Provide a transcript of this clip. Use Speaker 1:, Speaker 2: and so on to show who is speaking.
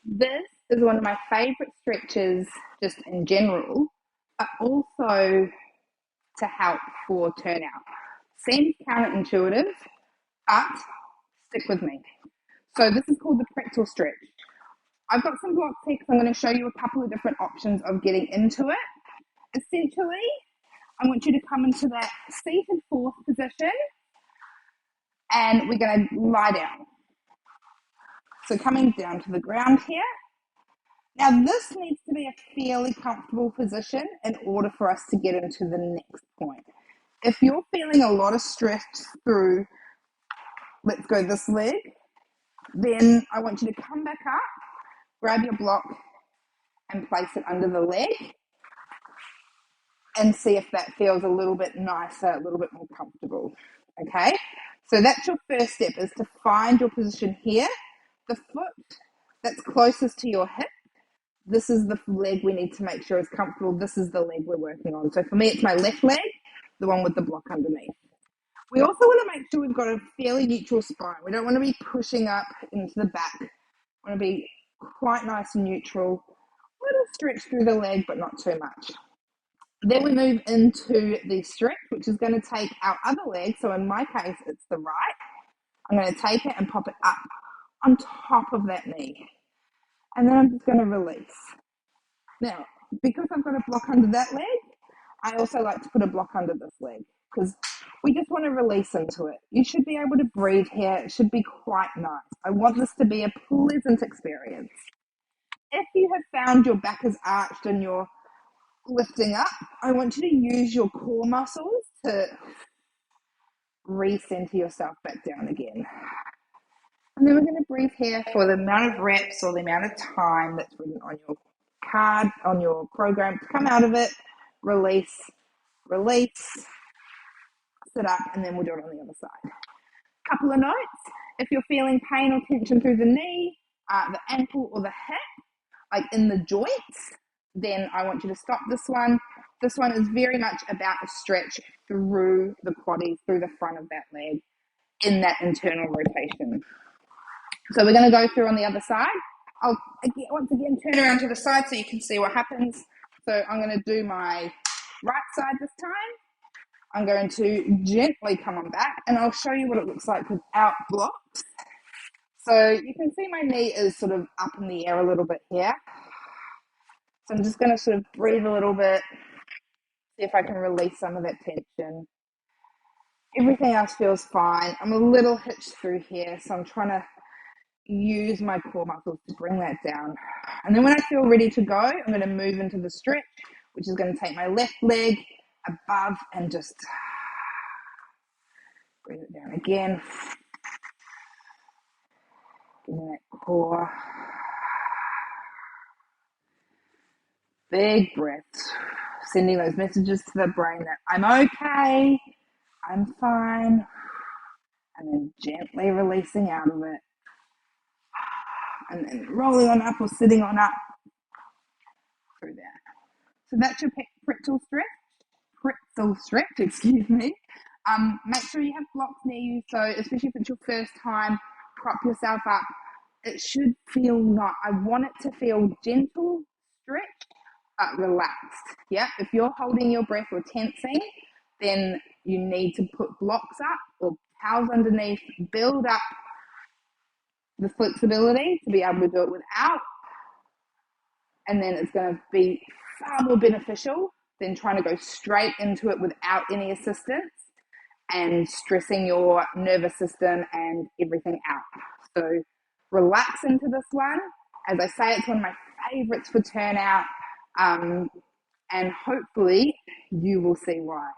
Speaker 1: This is one of my favorite stretches just in general, but also to help for turnout. Seems counterintuitive, but stick with me. So this is called the Pretzel Stretch. I've got some blocks here because I'm going to show you a couple of different options of getting into it. Essentially, I want you to come into that seated fourth position and we're going to lie down. So coming down to the ground here. Now this needs to be a fairly comfortable position in order for us to get into the next point. If you're feeling a lot of stress through, let's go this leg, then I want you to come back up, grab your block and place it under the leg and see if that feels a little bit nicer, a little bit more comfortable. Okay, so that's your first step, is to find your position here. The foot that's closest to your hip, this is the leg we need to make sure is comfortable. This is the leg we're working on. So for me, it's my left leg, the one with the block underneath. We also want to make sure we've got a fairly neutral spine. We don't want to be pushing up into the back. We want to be quite nice and neutral. A little stretch through the leg, but not too much. Then we move into the stretch, which is going to take our other leg. So in my case, it's the right. I'm going to take it and pop it up on top of that knee. And then I'm just going to release. Now, because I've got a block under that leg, I also like to put a block under this leg because we just want to release into it. You should be able to breathe here. It should be quite nice. I want this to be a pleasant experience. If you have found your back is arched and you're lifting up, I want you to use your core muscles to recenter yourself back down again. And then we're going to breathe here for the amount of reps or the amount of time that's written on your card, on your program. Come out of it, release, sit up, and then we'll do it on the other side. Couple of notes. If you're feeling pain or tension through the knee, the ankle or the hip, like in the joints, then I want you to stop this one. This one is very much about a stretch through the quaddies, through the front of that leg, in that internal rotation. So we're going to go through on the other side. I'll once again turn around to the side so you can see what happens. So I'm going to do my right side this time. I'm going to gently come on back and I'll show you what it looks like without blocks. So you can see my knee is sort of up in the air a little bit here. So I'm just going to sort of breathe a little bit, see if I can release some of that tension. Everything else feels fine. I'm a little hitched through here, so I'm trying to use my core muscles to bring that down. And then when I feel ready to go, I'm going to move into the stretch, which is going to take my left leg above and just breathe it down again. Getting that core. Big breaths. Sending those messages to the brain that I'm okay, I'm fine. And then gently releasing out of it. And then rolling on up or sitting on up through there. So that's your pretzel stretch, excuse me. Make sure you have blocks near you. So especially if it's your first time, prop yourself up. It should feel not. I want it to feel gentle, stretch, but relaxed. Yeah. If you're holding your breath or tensing, then you need to put blocks up or towels underneath, build up the flexibility to be able to do it without, and then it's going to be far more beneficial than trying to go straight into it without any assistance and stressing your nervous system and everything out. So relax into this one. As I say, it's one of my favorites for turnout, and hopefully you will see why.